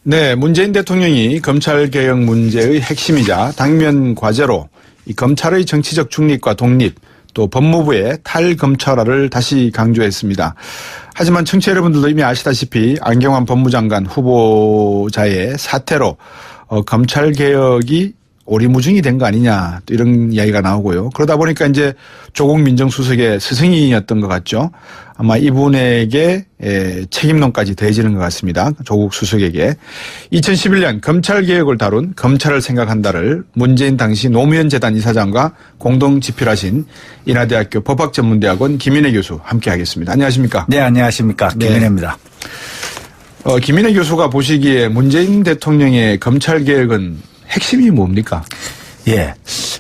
네, 문재인 대통령이 검찰개혁 문제의 핵심이자 당면 과제로 이 검찰의 정치적 중립과 독립 또 법무부의 탈검찰화를 다시 강조했습니다. 하지만 청취자 여러분들도 이미 아시다시피 안경환 법무장관 후보자의 사태로 검찰개혁이 오리무중이 된 거 아니냐 또 이런 이야기가 나오고요. 그러다 보니까 이제 조국 민정수석의 스승이었던 것 같죠. 아마 이분에게 책임론까지 더해지는 것 같습니다. 조국 수석에게. 2011년 검찰개혁을 다룬 검찰을 생각한다를 문재인 당시 노무현 재단 이사장과 공동 집필하신 인하대학교 법학전문대학원 김인혜 교수 함께하겠습니다. 안녕하십니까? 네, 안녕하십니까? 김인혜입니다. 김인혜 교수가 보시기에 문재인 대통령의 검찰개혁은 핵심이 뭡니까? 예.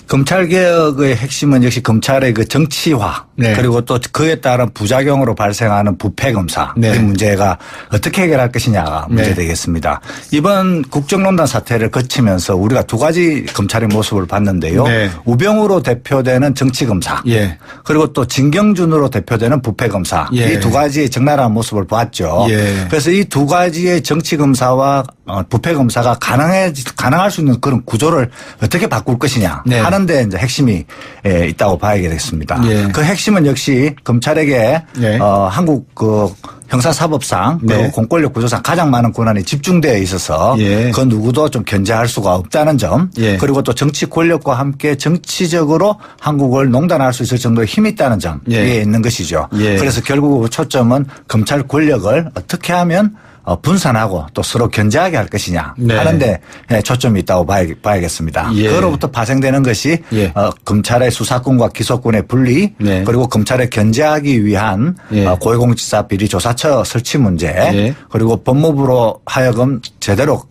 검찰개혁의 핵심은 역시 검찰의 그 정치화 네. 그리고 또 그에 따른 부작용으로 발생하는 부패검사 네. 이 문제가 어떻게 해결할 것이냐가 문제 되겠습니다. 이번 국정농단 사태를 거치면서 우리가 두 가지 검찰의 모습을 봤는데요. 네. 우병우로 대표되는 정치검사 예. 그리고 또 진경준으로 대표되는 부패검사 예. 이 두 가지의 적나라한 모습을 봤죠. 예. 그래서 이 두 가지의 정치검사와 부패검사가 가능할 수 있는 그런 구조를 어떻게 바꿀 것이냐 네. 하는데 이제 핵심이 있다고 봐야겠습니다. 예. 그 핵심은 역시 검찰에게 예. 한국 그 형사사법상 그리고 네. 공권력 구조상 가장 많은 권한이 집중되어 있어서 예. 그 누구도 좀 견제할 수가 없다는 점 예. 그리고 또 정치 권력과 함께 정치적으로 한국을 농단할 수 있을 정도의 힘이 있다는 점에 예. 있는 것이죠. 예. 그래서 결국 초점은 검찰 권력을 어떻게 하면 분산하고 또 서로 견제하게 할 것이냐 네. 하는데 초점이 있다고 봐야겠습니다. 예. 그로부터 파생되는 것이 예. 검찰의 수사권과 기소권의 분리 네. 그리고 검찰을 견제하기 위한 예. 고위공직자 비리 조사처 설치 문제 예. 그리고 법무부로 하여금 제대로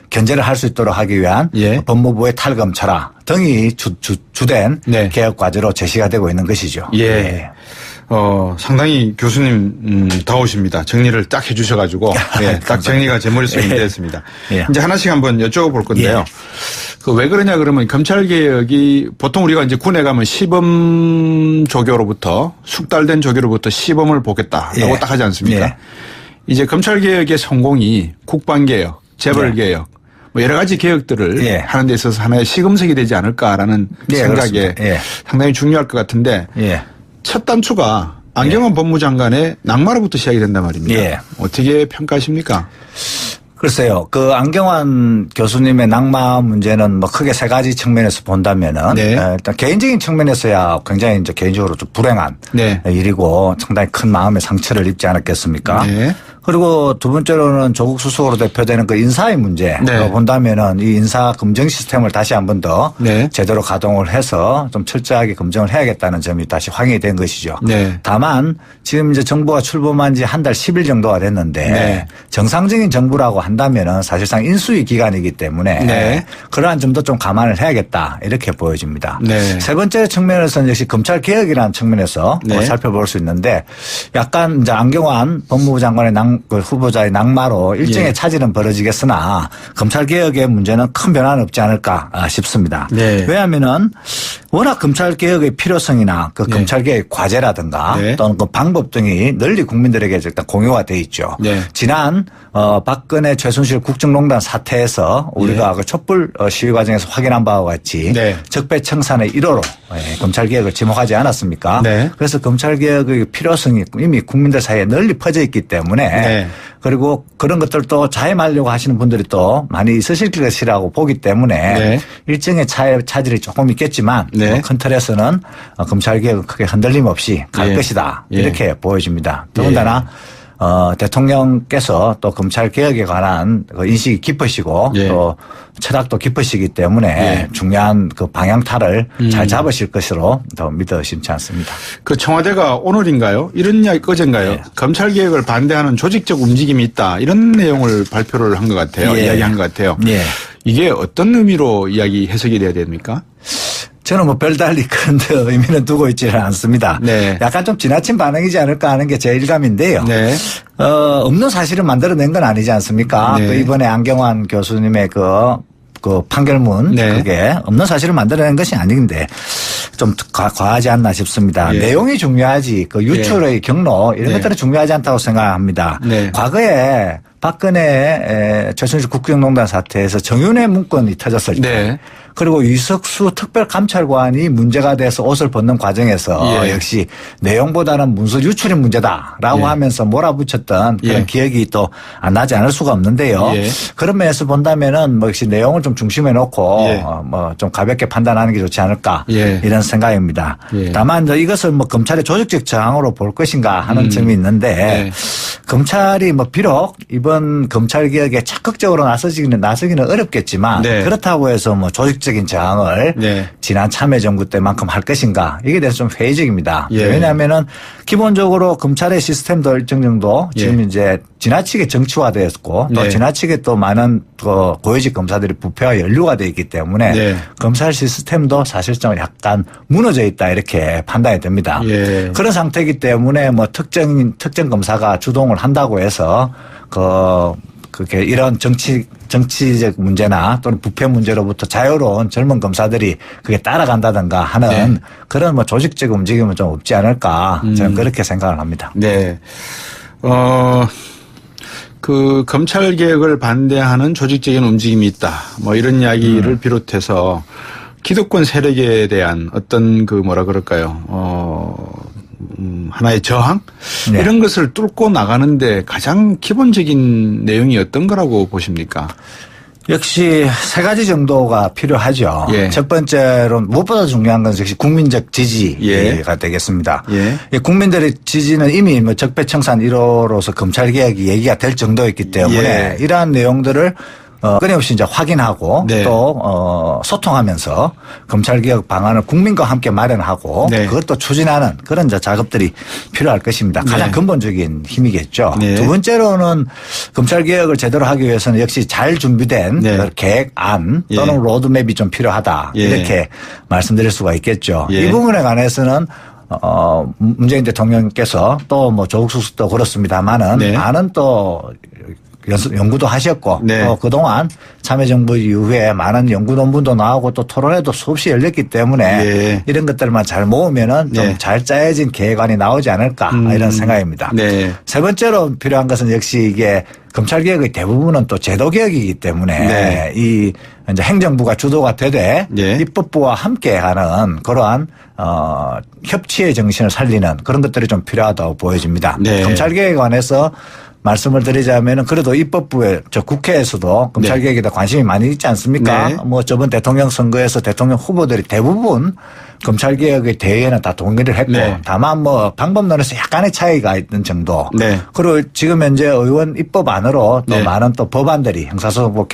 견제를 할 수 있도록 하기 위한 예. 법무부의 탈검찰화 등이 주된 네. 개혁 과제로 제시가 되고 있는 것이죠. 예. 상당히 교수님 다우십니다. 정리를 딱 해주셔가지고 예, 딱 정리가 제 머릿속에 예. 되었습니다. 예. 이제 하나씩 한번 여쭤볼 건데요. 예. 그 왜 그러냐 그러면 검찰개혁이 보통 우리가 이제 군에 가면 시범 조교로부터 숙달된 조교로부터 시범을 보겠다라고 예. 딱 하지 않습니까? 예. 이제 검찰개혁의 성공이 국방개혁, 재벌개혁 뭐 여러 가지 개혁들을 예. 하는 데 있어서 하나의 시금석이 되지 않을까라는 예, 생각에 그렇습니다. 예. 상당히 중요할 것 같은데 예. 첫 단추가 안경환 법무장관의 낙마로부터 시작이 된단 말입니다. 예. 어떻게 평가하십니까? 글쎄요. 그 안경환 교수님의 낙마 문제는 뭐 크게 세 가지 측면에서 본다면은 네. 일단 개인적인 측면에서야 굉장히 이제 개인적으로 좀 불행한 네. 일이고 상당히 큰 마음의 상처를 입지 않았겠습니까? 네. 그리고 두 번째로는 조국 수석으로 대표되는 그 인사의 문제 네. 본다면은 이 인사 검증 시스템을 다시 한 번 더 네. 제대로 가동을 해서 좀 철저하게 검증을 해야겠다는 점이 다시 확인이 된 것이죠. 네. 다만 지금 이제 정부가 출범한 지 한 달 10일 정도가 됐는데 네. 정상적인 정부라고 한다면은 사실상 인수위 기간이기 때문에 네. 그러한 점도 좀 감안을 해야겠다 이렇게 보여집니다. 네. 세 번째 측면에서는 역시 검찰 개혁이라는 측면에서 네. 살펴볼 수 있는데 약간 이제 안경환 법무부 장관의 그 후보자의 낙마로 일정의 예. 차질은 벌어지겠으나 검찰 개혁의 문제는 큰 변화는 없지 않을까 싶습니다. 네. 왜냐하면은 워낙 검찰 개혁의 필요성이나 그 네. 검찰 개혁 과제라든가 네. 또는 그 방법 등이 널리 국민들에게 일단 공유가 돼 있죠. 네. 지난 박근혜 최순실 국정농단 사태에서 우리가 그 촛불 시위 과정에서 확인한 바와 같이 네. 적폐청산의 1호로 검찰 개혁을 지목하지 않았습니까? 네. 그래서 검찰 개혁의 필요성이 이미 국민들 사이에 널리 퍼져 있기 때문에 네. 그리고 그런 것들도 자임하려고 하시는 분들이 또 많이 있으실 것이라고 보기 때문에 네. 일정의 차질이 조금 있겠지만 네. 큰 틀에서는 검찰 개혁은 크게 흔들림 없이 갈 예. 것이다 예. 이렇게 보여집니다. 더군다나 대통령께서 또 검찰 개혁에 관한 그 인식이 깊으시고 예. 또 철학도 깊으시기 때문에 예. 중요한 그 방향타를 잘 잡으실 것으로 더 믿어 심지 않습니다. 그 청와대가 오늘인가요? 이런 이야기 어젠가요? 예. 검찰개혁을 반대하는 조직적 움직임이 있다. 이런 내용을 발표를 한 것 같아요. 예. 이야기한 것 같아요. 예. 이게 어떤 의미로 이야기 해석이 돼야 됩니까? 저는 뭐 별달리 큰 의미는 두고 있지는 않습니다. 네. 약간 좀 지나친 반응이지 않을까 하는 게 제 일감인데요. 네. 없는 사실을 만들어낸 건 아니지 않습니까? 네. 그 이번에 안경환 교수님의 그 판결문 네. 그게 없는 사실을 만들어낸 것이 아닌데 좀 과하지 않나 싶습니다. 예. 내용이 중요하지 그 유출의 경로 이런 네. 것들은 중요하지 않다고 생각합니다. 네. 과거에 박근혜 최순실 국정농단 사태에서 정윤회 문건이 터졌을 때 네. 그리고 유석수 특별감찰관이 문제가 돼서 옷을 벗는 과정에서 예. 역시 내용보다는 문서 유출이 문제다라고 예. 하면서 하면서 몰아붙였던 그런 예. 기억이 또 안 나지 않을 수가 없는데요. 예. 그런 면에서 본다면은 뭐 역시 내용을 좀 중심에 놓고 예. 뭐 좀 가볍게 판단하는 게 좋지 않을까 예. 이런 생각입니다. 예. 다만 이제 이것을 뭐 검찰의 조직적 저항으로 볼 것인가 하는 점이 있는데 네. 검찰이 뭐 비록 이번 검찰 개혁에 적극적으로 나서기는 어렵겠지만 네. 그렇다고 해서 뭐 조직적인 저항을 네. 지난 참여정부 때만큼 할 것인가 이게 대해서 좀 회의적입니다. 예. 왜냐하면은 기본적으로 검찰의 시스템도 일정 정도 지금 예. 이제 지나치게 정치화되었고 또 네. 지나치게 또 많은 고위직 검사들이 부패와 연루가 되어 있기 때문에 네. 검찰 시스템도 사실상 약간 무너져 있다 이렇게 판단이 됩니다. 예. 그런 상태이기 때문에 뭐 특정 검사가 주동을 한다고 해서 그게 이런 정치적 문제나 또는 부패 문제로부터 자유로운 젊은 검사들이 그게 따라간다든가 하는 네. 그런 뭐 조직적 움직임은 좀 없지 않을까 저는 그렇게 생각을 합니다. 네. 그 검찰 개혁을 반대하는 조직적인 움직임이 있다. 뭐 이런 이야기를 비롯해서 기득권 세력에 대한 어떤 그 뭐라 그럴까요? 하나의 저항? 네. 이런 것을 뚫고 나가는데 가장 기본적인 내용이 어떤 거라고 보십니까? 역시 세 가지 정도가 필요하죠. 예. 첫 번째로 무엇보다 중요한 건 역시 국민적 지지가 예. 되겠습니다. 예. 이 국민들의 지지는 이미 뭐 적폐청산 1호로서 검찰 개혁이 얘기가 될 정도였기 때문에 예. 이러한 내용들을 끊임없이 이제 확인하고 네. 또 소통하면서 검찰개혁 방안을 국민과 함께 마련하고 네. 그것도 추진하는 그런 이제 작업들이 필요할 것입니다. 가장 네. 근본적인 힘이겠죠. 네. 두 번째로는 검찰개혁을 제대로 하기 위해서는 역시 잘 준비된 네. 그 계획안 예. 또는 로드맵이 좀 필요하다. 예. 이렇게 말씀드릴 수가 있겠죠. 예. 이 부분에 관해서는 문재인 대통령께서 또 뭐 조국 수석도 그렇습니다만은 네. 많은 또 연구도 하셨고 네. 또 그동안 참여정부 이후에 많은 연구 논문도 나오고 또 토론회도 수없이 열렸기 때문에 예. 이런 것들만 잘 모으면은 좀 네. 잘 짜여진 계획안이 나오지 않을까 이런 생각입니다. 네. 세 번째로 필요한 것은 역시 이게 검찰개혁의 대부분은 또 제도개혁이기 때문에 네. 이 이제 행정부가 주도가 되되 네. 입법부와 함께 하는 그러한 협치의 정신을 살리는 그런 것들이 좀 필요하다고 보여집니다. 네. 검찰개혁에 관해서 말씀을 드리자면은 그래도 입법부에 저 국회에서도 검찰개혁에 대해 관심이 많이 있지 않습니까? 네. 뭐 저번 대통령 선거에서 대통령 후보들이 대부분 검찰개혁의 대의에는 다 동의를 했고 네. 다만 뭐 방법론에서 약간의 차이가 있는 정도. 네. 그리고 지금 현재 의원 입법안으로 또 네. 많은 또 법안들이 형사소송법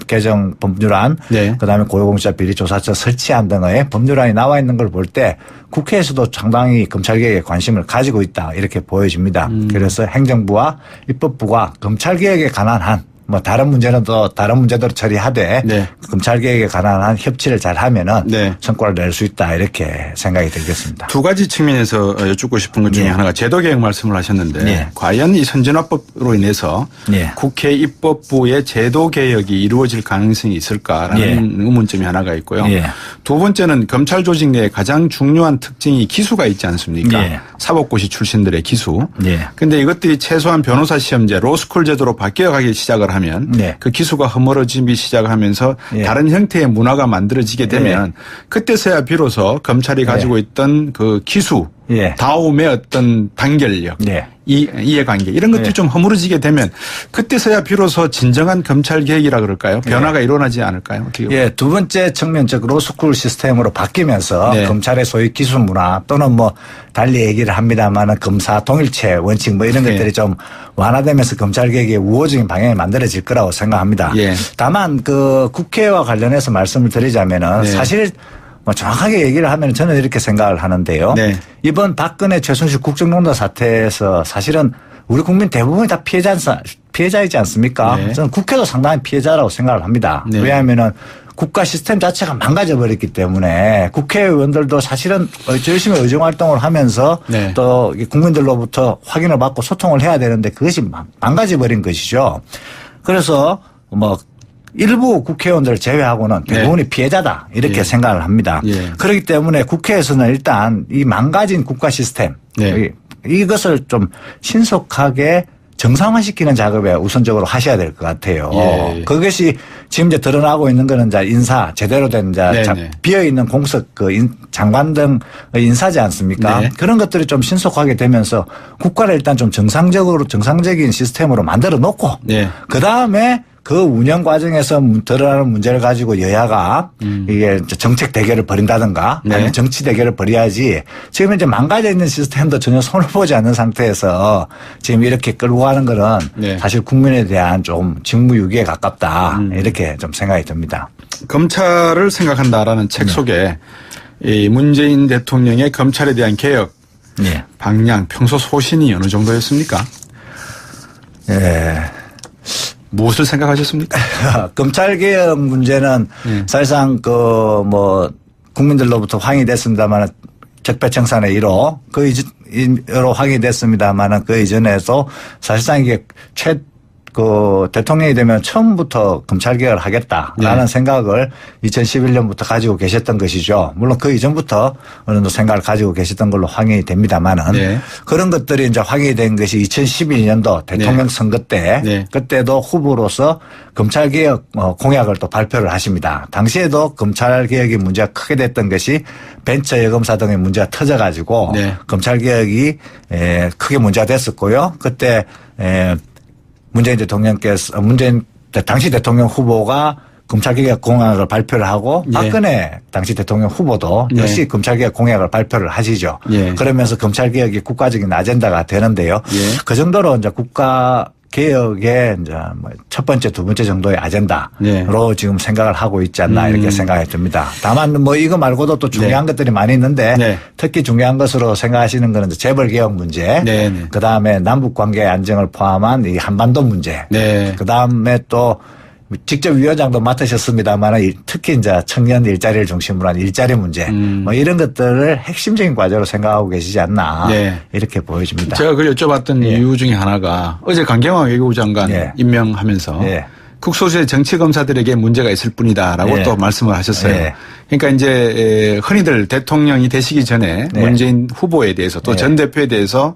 개정 법률안 네. 그다음에 고위공직자 비리조사처 설치안 등의 법률안이 나와 있는 걸 볼 때 국회에서도 상당히 검찰개혁에 관심을 가지고 있다 이렇게 보여집니다. 그래서 행정부와 입법부가 검찰개혁에 관한 한 뭐 다른 문제는 또 다른 문제대로 처리하되 네. 검찰개혁에 관한 한 협치를 잘 하면은 네. 성과를 낼 수 있다 이렇게 생각이 들겠습니다. 두 가지 측면에서 여쭙고 싶은 것 중에 예. 하나가 제도개혁 말씀을 하셨는데 예. 과연 이 선진화법으로 인해서 예. 국회 입법부의 제도개혁이 이루어질 가능성이 있을까라는 예. 의문점이 하나가 있고요. 예. 두 번째는 검찰 조직 내에 가장 중요한 특징이 기수가 있지 않습니까? 예. 사법고시 출신들의 기수. 예. 근데 이것들이 최소한 변호사 시험제 로스쿨 제도로 바뀌어가기 시작을 하면 네. 그 기수가 허물어지기 시작하면서 예. 다른 형태의 문화가 만들어지게 되면 그때서야 비로소 검찰이 가지고 있던 그 기수 예. 다음의 어떤 단결력 예. 이해관계 이런 것들이 예. 좀 허물어지게 되면 그때서야 비로소 진정한 검찰 개혁이라 그럴까요? 변화가 일어나지 않을까요? 어떻게 예, 두 번째 측면적 로스쿨 시스템으로 바뀌면서 네. 검찰의 소위 기수 문화 또는 뭐 달리 얘기를 합니다만은 검사 동일체 원칙 뭐 이런 네. 것들이 좀 완화되면서 검찰 개혁의 우호적인 방향이 만들어질 거라고 생각합니다. 예. 다만 그 국회와 관련해서 말씀을 드리자면은 네. 사실 뭐 정확하게 얘기를 하면 저는 이렇게 생각을 하는데요. 네. 이번 박근혜 최순실 국정농단 사태에서 사실은 우리 국민 대부분이 다 피해자이지 않습니까? 네. 저는 국회도 상당히 피해자라고 생각을 합니다. 네. 왜냐하면은 국가 시스템 자체가 망가져버렸기 때문에 국회의원들도 사실은 열심히 의정활동을 하면서 네. 또 국민들로부터 확인을 받고 소통을 해야 되는데 그것이 망가져버린 것이죠. 그래서 뭐 일부 국회의원들 제외하고는 대부분이 피해자다 이렇게 예. 생각을 합니다. 예. 그렇기 때문에 국회에서는 일단 이 망가진 국가 시스템 네. 이것을 좀 신속하게 정상화시키는 작업에 우선적으로 하셔야 될 것 같아요. 예. 그것이 지금 이제 드러나고 있는 거는 이제 인사, 제대로 된 이제 네네. 비어있는 공석 장관 등 인사지 않습니까? 네. 그런 것들이 좀 신속하게 되면서 국가를 일단 좀 정상적인 시스템으로 만들어 놓고 네. 그 다음에 그 운영 과정에서 드러나는 문제를 가지고 여야가 이게 정책 대결을 벌인다든가 네. 아니면 정치 대결을 벌여야지 지금 이제 망가져 있는 시스템도 전혀 손을 보지 않는 상태에서 지금 이렇게 끌고 가는 거는 네. 사실 국민에 대한 좀 직무유기에 가깝다 이렇게 좀 생각이 듭니다. 검찰을 생각한다라는 책 속에 이 문재인 대통령의 검찰에 대한 개혁 예. 방향 평소 소신이 어느 정도였습니까? 예. 무엇을 생각하셨습니까? 검찰 개혁 문제는 사실상 국민들로부터 확인됐습니다만 적폐청산의 1호 그 이전으로 확인됐습니다만 그 이전에도 사실상 이게 대통령이 되면 처음부터 검찰 개혁을 하겠다라는 네. 생각을 2011년부터 가지고 계셨던 것이죠. 물론 그 이전부터 어느 정도 생각을 가지고 계셨던 걸로 확인이 됩니다만은 네. 그런 것들이 이제 확인이 된 것이 2012년도 대통령 네. 선거 때 네. 그때도 후보로서 검찰 개혁 공약을 또 발표를 하십니다. 당시에도 검찰 개혁이 문제가 크게 됐던 것이 벤처 여검사 등의 문제가 터져가지고 네. 검찰 개혁이 크게 문제가 됐었고요. 그때 문재인 당시 대통령 후보가 검찰개혁 공약을 발표를 하고 예. 박근혜 당시 대통령 후보도 예. 역시 검찰개혁 공약을 발표를 하시죠. 예. 그러면서 검찰개혁이 국가적인 아젠다가 되는데요. 예. 그 정도로 이제 국가개혁의 이제 첫 번째, 두 번째 정도의 아젠다로 예. 지금 생각을 하고 있지 않나 이렇게 생각이 듭니다. 다만 이거 말고도 또 중요한 네. 것들이 많이 있는데 네. 특히 중요한 것으로 생각하시는 거는 이제 재벌개혁 문제, 네, 네. 그 다음에 남북관계 안정을 포함한 이 한반도 문제, 네. 그 다음에 또 직접 위원장도 맡으셨습니다만 특히 이제 청년 일자리를 중심으로 한 일자리 문제, 이런 것들을 핵심적인 과제로 생각하고 계시지 않나 네. 이렇게 보여집니다. 제가 그걸 여쭤봤던 예. 이유 중에 하나가 어제 강경화 외교부 장관 예. 임명하면서 예. 국소수의 정치검사들에게 문제가 있을 뿐이다라고 예. 또 말씀을 하셨어요. 예. 그러니까 이제 흔히들 대통령이 되시기 전에 네. 문재인 후보에 대해서 또 예. 전 대표에 대해서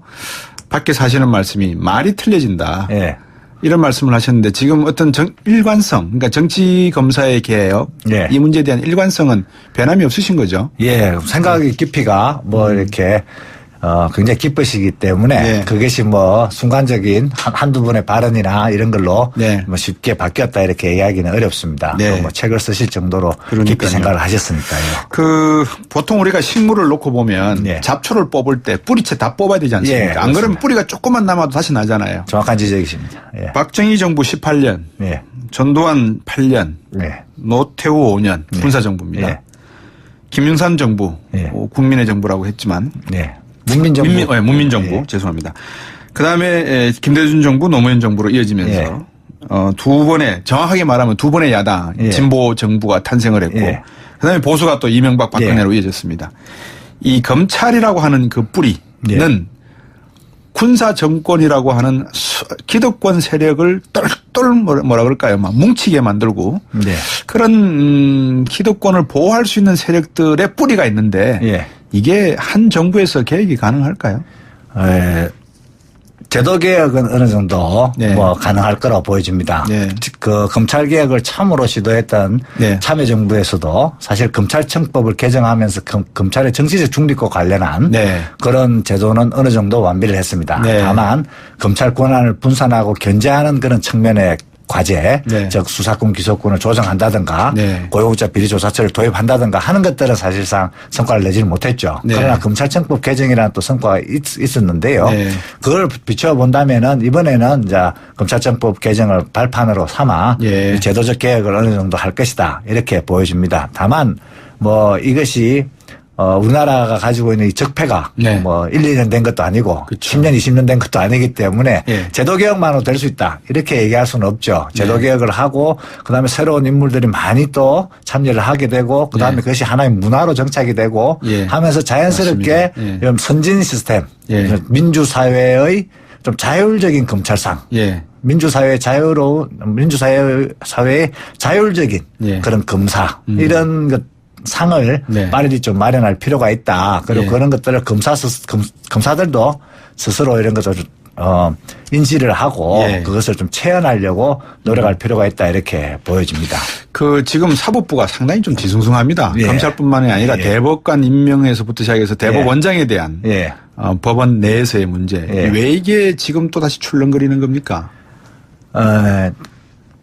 밖에서 하시는 말씀이 말이 틀려진다. 예. 이런 말씀을 하셨는데 지금 어떤 일관성, 그러니까 정치검사의 개혁 예. 이 문제에 대한 일관성은 변함이 없으신 거죠? 예, 생각의 깊이가 이렇게 굉장히 깊으시기 때문에 네. 그것이 순간적인 한두 분의 발언이나 이런 걸로 네. 쉽게 바뀌었다 이렇게 이야기는 어렵습니다. 네. 또 책을 쓰실 정도로 깊이 그러니까요. 생각을 하셨으니까요. 보통 우리가 식물을 놓고 보면 예. 잡초를 뽑을 때 뿌리채 다 뽑아야 되지 않습니까? 예, 안 그러면 그렇습니다. 뿌리가 조금만 남아도 다시 나잖아요. 정확한 지적이십니다. 예. 박정희 정부 18년, 예. 전두환 8년, 예. 노태우 5년 군사정부입니다. 예. 김영삼 정부, 예. 국민의 정부라고 했지만 예. 문민정부. 문민정부 예. 죄송합니다. 그다음에 김대중 정부, 노무현 정부로 이어지면서 예. 정확하게 말하면 두 번의 야당 예. 진보 정부가 탄생을 했고 예. 그다음에 보수가 또 이명박 박근혜로 이어졌습니다. 이 검찰이라고 하는 그 뿌리는 예. 군사 정권이라고 하는 기득권 세력을 똘똘 뭐라 그럴까요? 막 뭉치게 만들고 네. 그런 기득권을 보호할 수 있는 세력들의 뿌리가 있는데 예. 이게 한 정부에서 개혁이 가능할까요? 제도 개혁은 어느 정도 네. 가능할 거라고 보여집니다. 네. 그 검찰 개혁을 참으로 시도했던 네. 참여정부에서도 사실 검찰청법을 개정하면서 검찰의 정치적 중립과 관련한 네. 그런 제도는 어느 정도 완비를 했습니다. 네. 다만 검찰 권한을 분산하고 견제하는 그런 측면의 과제, 네. 즉 수사권 기소권을 조정한다든가 네. 고용자 비리조사처를 도입한다든가 하는 것들은 사실상 성과를 내지는 못했죠. 네. 그러나 검찰청법 개정이라는 또 성과가 있었는데요. 네. 그걸 비춰본다면은 이번에는 이제 검찰청법 개정을 발판으로 삼아 예. 제도적 개혁을 어느 정도 할 것이다 이렇게 보여집니다. 다만 이것이 우리나라가 가지고 있는 이 적폐가 네. 1, 2년 된 것도 아니고 그쵸. 10년, 20년 된 것도 아니기 때문에 예. 제도개혁만으로 될 수 있다. 이렇게 얘기할 수는 없죠. 제도개혁을 하고 그다음에 새로운 인물들이 많이 또 참여를 하게 되고 그다음에 예. 그것이 하나의 문화로 정착이 되고 예. 하면서 자연스럽게 맞습니다. 예. 이런 선진 시스템, 예. 민주사회의 좀 자율적인 검찰상 예. 민주사회의 자율적인 예. 그런 검사 이런 것 상을 네. 빨리 좀 마련할 필요가 있다. 그리고 예. 그런 것들을 검사들도 스스로 이런 것을 인지를 하고 예. 그것을 좀 체현하려고 노력할 필요가 있다 이렇게 보여집니다. 그 지금 사법부가 상당히 좀 뒤숭숭합니다. 예. 검찰뿐만이 아니라 예. 대법관 임명에서부터 시작해서 대법원장에 대한 예. 법원 내에서의 문제. 예. 왜 이게 지금 또 다시 출렁거리는 겁니까? 어,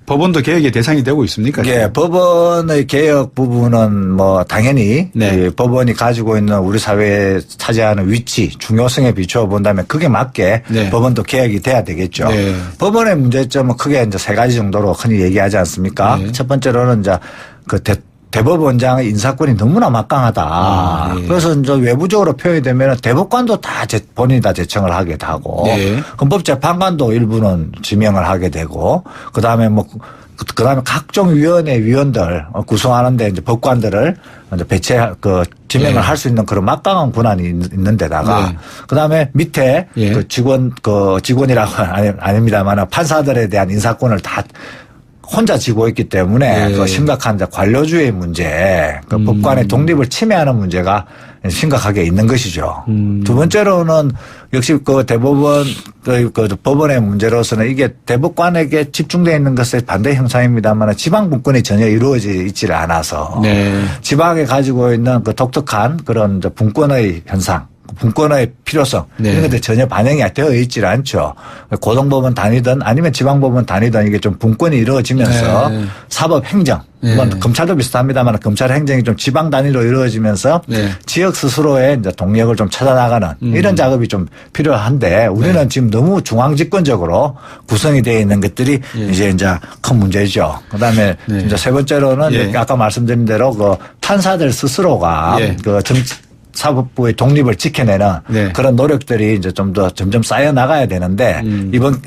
법원도 개혁의 대상이 되고 있습니까? 예, 법원의 개혁 부분은 뭐 당연히 네. 이 법원이 가지고 있는 우리 사회에 차지하는 위치, 중요성에 비추어 본다면 그게 맞게 네. 법원도 개혁이 돼야 되겠죠. 네. 법원의 문제점은 크게 이제 세 가지 정도로 흔히 얘기하지 않습니까? 네. 첫 번째로는 이제 그 대법원장의 인사권이 너무나 막강하다. 네. 그래서 이제 외부적으로 표현이 되면 대법관도 다 본인이 다 제청을 하게 되고 네. 헌법재판관도 일부는 지명을 하게 되고 그다음에 그다음에 각종 위원회 위원들 구성하는데 이제 법관들을 이제 지명을 예. 할 수 있는 그런 막강한 권한이 있는 데다가 네. 그다음에 밑에 예. 직원이라고 아닙니다만 판사들에 대한 인사권을 다 혼자 지고 있기 때문에 예. 그 심각한 이제 관료주의 문제, 그 법관의 독립을 침해하는 문제가 심각하게 있는 것이죠. 두 번째로는 역시 그 대법원 그 법원의 문제로서는 이게 대법관에게 집중되어 있는 것의 반대 형상입니다만 지방 분권이 전혀 이루어져 있지를 않아서 네. 지방에 가지고 있는 그 독특한 그런 이제 분권의 현상. 분권의 필요성 네. 이런 것들이 전혀 반영이 되어 있질 않죠. 고등법원 다니든 아니면 지방법원 다니든 이게 좀 분권이 이루어지면서 네. 사법 행정 네. 뭐 검찰도 비슷합니다만 검찰 행정이 좀 지방 단위로 이루어지면서 네. 지역 스스로의 이제 동력을 좀 찾아나가는 이런 작업이 좀 필요한데 우리는 네. 지금 너무 중앙집권적으로 구성이 되어 있는 것들이 이제 큰 문제죠. 그다음에 네. 이제 세 번째로는 예. 아까 말씀드린 대로 그 판사들 스스로가 예. 그 사법부의 독립을 지켜내는 네. 그런 노력들이 이제 좀 더 점점 쌓여 나가야 되는데 이번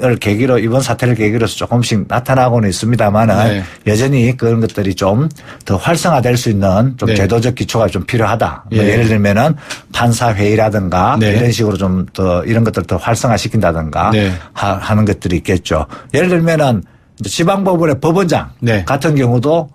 사태를 계기로서 조금씩 나타나고는 있습니다만은 네. 여전히 그런 것들이 좀 더 활성화될 수 있는 좀 네. 제도적 기초가 좀 필요하다. 예. 예를 들면은 판사 회의라든가 네. 이런 식으로 좀 더 이런 것들을 더 활성화시킨다든가 네. 하는 것들이 있겠죠. 예를 들면은 이제 지방법원의 법원장 네. 같은 경우도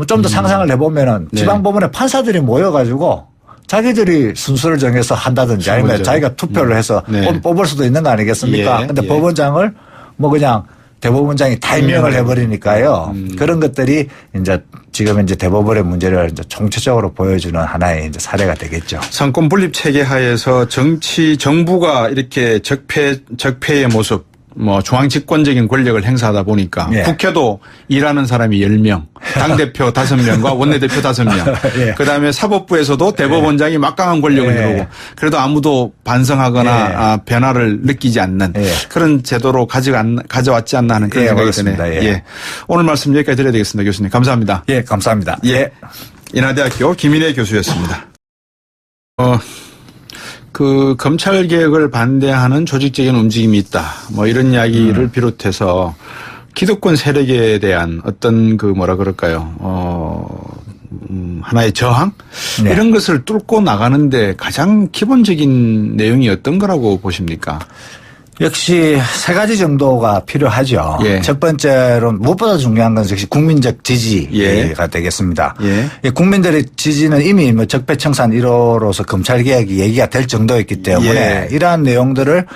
좀 더 상상을 해보면은 네. 지방법원의 판사들이 모여가지고 자기들이 순서를 정해서 한다든지 아니면 그렇죠. 자기가 투표를 해서 네. 뽑을 수도 있는 거 아니겠습니까? 예, 근데 예. 법원장을 뭐 그냥 대법원장이 다 임명을 해버리니까요. 그런 것들이 이제 지금 이제 대법원의 문제를 이제 총체적으로 보여주는 하나의 이제 사례가 되겠죠. 상권 분립 체계 하에서 정부가 이렇게 적폐의 모습, 뭐 중앙집권적인 권력을 행사하다 보니까 예. 국회도 일하는 사람이 10명, 당대표 5명과 원내대표 5명. 예. 그다음에 사법부에서도 대법원장이 막강한 권력을 예. 이루고 그래도 아무도 반성하거나 예. 변화를 느끼지 않는 예. 그런 제도로 가져왔지 않나 하는 그런 예, 생각이 그렇습니다. 드네요. 예. 오늘 말씀 여기까지 드려야 되겠습니다. 교수님. 감사합니다. 예, 감사합니다. 예. 인하대학교 김인혜 교수였습니다. 그 검찰 개혁을 반대하는 조직적인 움직임이 있다. 뭐 이런 이야기를 비롯해서 기득권 세력에 대한 어떤 그 뭐라 그럴까요? 하나의 저항? 네. 이런 것을 뚫고 나가는데 가장 기본적인 내용이 어떤 거라고 보십니까? 역시 세 가지 정도가 필요하죠. 예. 첫 번째로 무엇보다 중요한 건 역시 국민적 지지가 예. 되겠습니다. 예. 이 국민들의 지지는 이미 뭐 적폐청산 1호로서 검찰 개혁이 얘기가 될 정도였기 때문에 예. 이러한 내용들을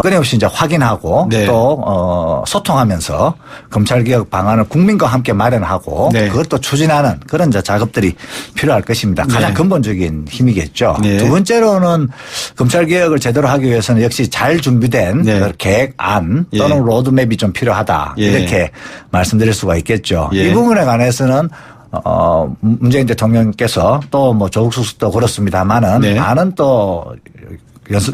끊임없이 이제 확인하고 네. 또 소통하면서 검찰개혁 방안을 국민과 함께 마련하고 네. 그것도 추진하는 그런 이제 작업들이 필요할 것입니다. 가장 네. 근본적인 힘이겠죠. 네. 두 번째로는 검찰개혁을 제대로 하기 위해서는 역시 잘 준비된 네. 그 계획안 예. 또는 로드맵이 좀 필요하다. 예. 이렇게 말씀드릴 수가 있겠죠. 예. 이 부분에 관해서는 문재인 대통령께서 또 뭐 조국 수석도 그렇습니다만은 네. 많은 또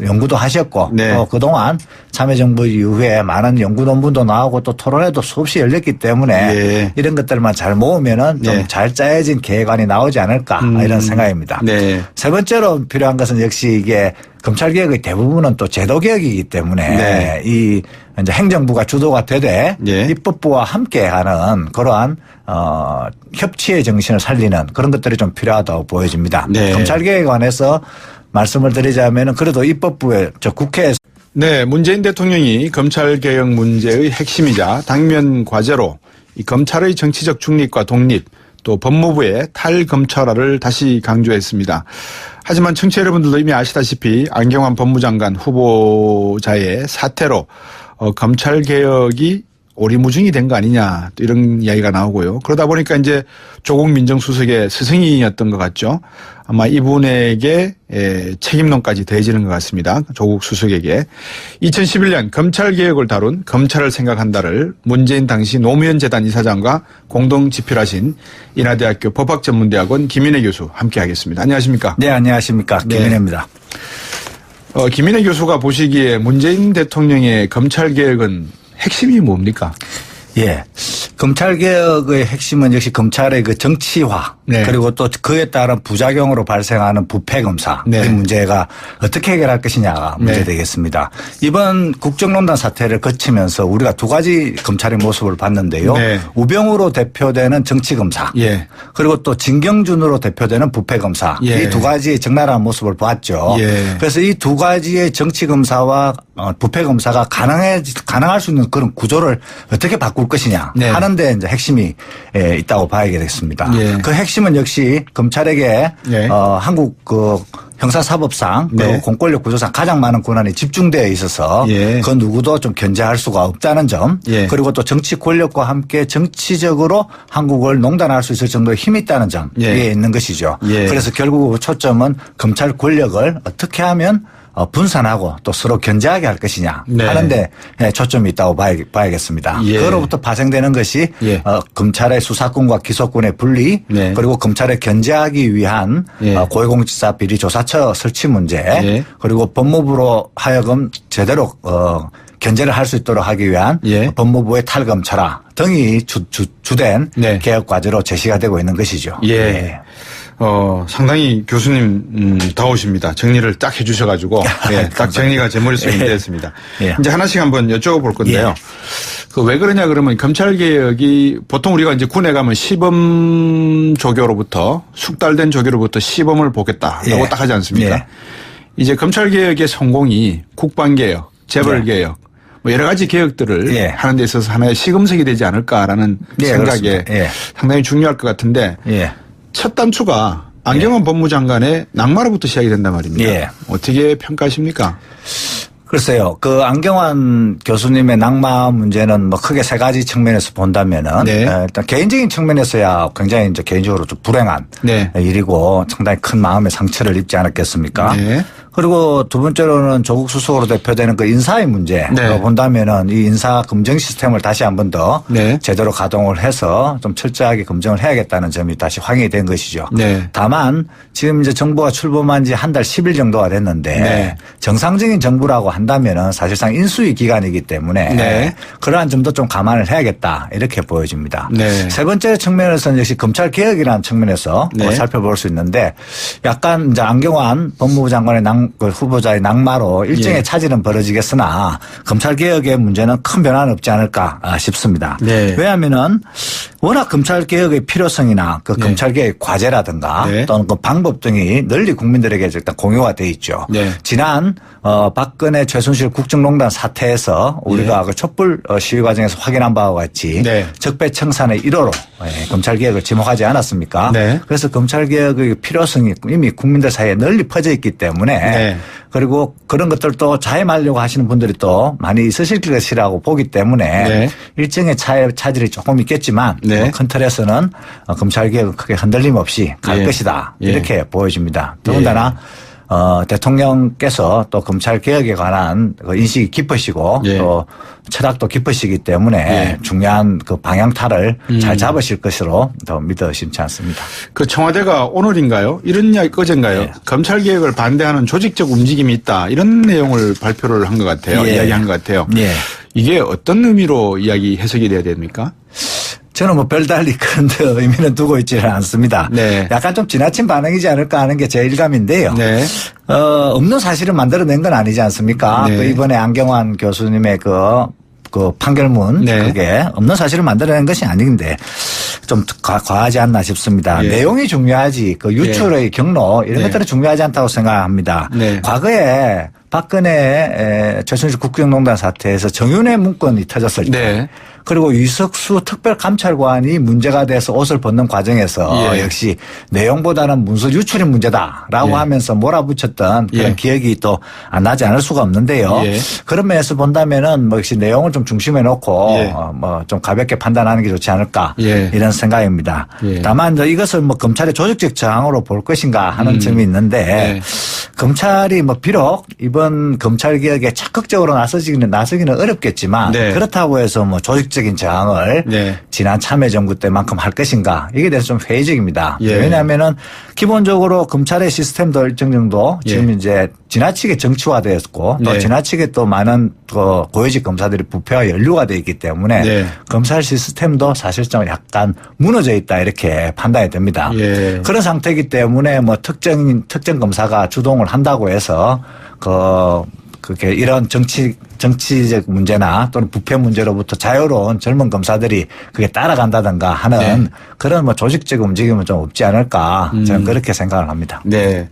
연구도 하셨고 네. 또 그동안 참여정부 이후에 많은 연구 논문도 나오고 또 토론회도 수없이 열렸기 때문에 예. 이런 것들만 잘 모으면은 좀 네. 잘 짜여진 계획안이 나오지 않을까 이런 생각입니다. 네. 세 번째로 필요한 것은 역시 이게 검찰개혁의 대부분은 또 제도개혁이기 때문에 네. 이 이제 행정부가 주도가 되되 예. 입법부와 함께하는 그러한 협치의 정신을 살리는 그런 것들이 좀 필요하다고 보여집니다. 네. 검찰개혁에 관해서 말씀을 드리자면은 그래도 입법부에 국회에서 네, 문재인 대통령이 검찰개혁 문제의 핵심이자 당면 과제로 이 검찰의 정치적 중립과 독립 또 법무부의 탈검찰화를 다시 강조했습니다. 하지만 청취자 여러분들도 이미 아시다시피 안경환 법무장관 후보자의 사태로 검찰개혁이 오리무중이 된 거 아니냐 또 이런 이야기가 나오고요. 그러다 보니까 이제 조국 민정수석의 스승이었던 것 같죠. 아마 이분에게 책임론까지 더해지는 것 같습니다. 조국 수석에게. 2011년 검찰개혁을 다룬 검찰을 생각한다를 문재인 당시 노무현 재단 이사장과 공동 집필하신 인하대학교 법학전문대학원 김인혜 교수 함께하겠습니다. 안녕하십니까? 네, 안녕하십니까? 김인혜입니다. 김인혜 교수가 보시기에 문재인 대통령의 검찰개혁은 핵심이 뭡니까? 예. 검찰개혁의 핵심은 역시 검찰의 그 정치화 네. 그리고 또 그에 따른 부작용으로 발생하는 부패검사 이 네. 문제가 어떻게 해결할 것이냐가 문제 네. 되겠습니다. 이번 국정농단 사태를 거치면서 우리가 두 가지 검찰의 모습을 봤는데요. 네. 우병우로 대표되는 정치검사 예. 그리고 또 진경준으로 대표되는 부패검사 예. 이 두 가지의 적나라한 모습을 봤죠. 예. 그래서 이 두 가지의 정치검사와 부패검사가 가능할 수 있는 그런 구조를 어떻게 바꿀 것이냐 네. 하는데 이제 핵심이 있다고 봐야겠습니다. 예. 그 핵심은 역시 검찰에게 예. 한국 그 형사사법상 네. 그리고 공권력 구조상 가장 많은 권한이 집중되어 있어서 예. 그 누구도 좀 견제할 수가 없다는 점 예. 그리고 또 정치 권력과 함께 정치적으로 한국을 농단할 수 있을 정도의 힘이 있다는 점 예. 이게 있는 것이죠. 예. 그래서 결국 초점은 검찰 권력을 어떻게 하면 분산하고 또 서로 견제하게 할 것이냐 네. 하는데 초점이 있다고 봐야겠습니다. 예. 그로부터 파생되는 것이 예. 검찰의 수사권과 기소권의 분리 네. 그리고 검찰을 견제하기 위한 예. 고위공직자 비리조사처 설치 문제 예. 그리고 법무부로 하여금 제대로 견제를 할 수 있도록 하기 위한 예. 법무부의 탈검찰화 등이 주된 네. 개혁 과제로 제시가 되고 있는 것이죠. 예. 상당히 교수님 다우십니다. 정리를 딱 해주셔가지고 예, 딱 정리가 제 머릿속에 되었습니다. 예. 이제 하나씩 한번 여쭤볼 건데요. 그 왜 그러냐 그러면 검찰개혁이 보통 우리가 이제 군에 가면 시범 조교로부터 숙달된 조교로부터 시범을 보겠다라고 예. 딱 하지 않습니까? 예. 이제 검찰개혁의 성공이 국방개혁, 재벌개혁 뭐 여러 가지 개혁들을 예. 하는 데 있어서 하나의 시금석이 되지 않을까라는 예, 생각에 그렇습니다. 예. 상당히 중요할 것 같은데 예. 첫 단추가 안경환 법무장관의 낙마로부터 시작이 된단 말입니다. 예. 어떻게 평가하십니까? 글쎄요. 그 안경환 교수님의 낙마 문제는 뭐 크게 세 가지 측면에서 본다면은 네. 일단 개인적인 측면에서야 굉장히 이제 개인적으로 좀 불행한 네. 일이고 상당히 큰 마음의 상처를 입지 않았겠습니까? 네. 그리고 두 번째로는 조국 수석으로 대표되는 그 인사의 문제로 네. 본다면은 이 인사 검증 시스템을 다시 한 번 더 네. 제대로 가동을 해서 좀 철저하게 검증을 해야겠다는 점이 다시 확인이 된 것이죠. 네. 다만 지금 이제 정부가 출범한 지 한 달 10일 정도가 됐는데 네. 정상적인 정부라고 한다면은 사실상 인수위 기간이기 때문에 네. 그러한 점도 좀 감안을 해야겠다 이렇게 보여집니다. 네. 세 번째 측면에서는 역시 검찰 개혁이라는 측면에서 네. 살펴볼 수 있는데 약간 이제 안경환 법무부 장관의 그 후보자의 낙마로 일정의 예. 차질은 벌어지겠으나 검찰 개혁의 문제는 큰 변화는 없지 않을까 싶습니다. 네. 왜냐하면은 워낙 검찰 개혁의 필요성이나 그 네. 검찰 개혁 과제라든가 네. 또는 그 방법 등이 널리 국민들에게 일단 공유가 돼 있죠. 네. 지난 박근혜 최순실 국정농단 사태에서 우리가 그 촛불 시위 과정에서 확인한 바와 같이 네. 적폐청산의 1호로 검찰 개혁을 지목하지 않았습니까? 네. 그래서 검찰 개혁의 필요성이 이미 국민들 사이에 널리 퍼져 있기 때문에 네. 그리고 그런 것들도 자임하려고 하시는 분들이 또 많이 있으실 것이라고 보기 때문에 네. 일정의 차질이 조금 있겠지만 네. 큰 틀에서는 검찰 개혁은 크게 흔들림 없이 갈 예. 것이다 예. 이렇게 보여집니다. 더군다나 대통령께서 또 검찰 개혁에 관한 그 인식이 깊으시고 예. 또 철학도 깊으시기 때문에 예. 중요한 그 방향타를 잘 잡으실 것으로 더 믿어 심지 않습니다. 그 청와대가 오늘인가요? 이런 이야기 어젠가요? 예. 검찰개혁을 반대하는 조직적 움직임이 있다. 이런 내용을 발표를 한 것 같아요. 예. 이야기한 것 같아요. 예. 이게 어떤 의미로 이야기 해석이 돼야 됩니까? 저는 뭐 별달리 큰 의미는 두고 있지는 않습니다. 네. 약간 좀 지나친 반응이지 않을까 하는 게 제 일감인데요. 네. 없는 사실을 만들어낸 건 아니지 않습니까? 네. 그 이번에 안경환 교수님의 그 판결문 네. 그게 없는 사실을 만들어낸 것이 아닌데 좀 과하지 않나 싶습니다. 예. 내용이 중요하지 그 유출의 경로 이런 네. 것들은 중요하지 않다고 생각합니다. 네. 과거에 박근혜 최순실 국정농단 사태에서 정윤회 문건이 터졌을 때 네. 그리고 유석수 특별감찰관이 문제가 돼서 옷을 벗는 과정에서 예. 역시 내용보다는 문서 유출이 문제다라고 예. 하면서 몰아붙였던 그런 예. 기억이 또 안 나지 않을 수가 없는데요. 예. 그런 면에서 본다면은 뭐 역시 내용을 좀 중심에 놓고 예. 뭐 좀 가볍게 판단하는 게 좋지 않을까 예. 이런 생각입니다. 예. 다만 이제 이것을 뭐 검찰의 조직적 저항으로 볼 것인가 하는 점이 있는데 예. 검찰이 뭐 비록 이번 검찰 개혁에 적극적으로 나서기는 어렵겠지만 네. 그렇다고 해서 뭐 조직적인 저항을 네. 지난 참여정부 때만큼 할 것인가 이게 대해서 좀 회의적입니다. 예. 왜냐하면은 기본적으로 검찰의 시스템도 일정 정도 지금 예. 이제 지나치게 정치화되었고 또 네. 지나치게 또 많은 그 고위직 검사들이 부패와 연루가 되어 있기 때문에 네. 검찰 시스템도 사실상 약간 무너져 있다 이렇게 판단이 됩니다. 예. 그런 상태이기 때문에 뭐 특정 검사가 주동을 한다고 해서 그게 이런 정치적 문제나 또는 부패 문제로부터 자유로운 젊은 검사들이 그게 따라간다든가 하는 네. 그런 뭐 조직적 움직임은 좀 없지 않을까 저는 그렇게 생각을 합니다. 네.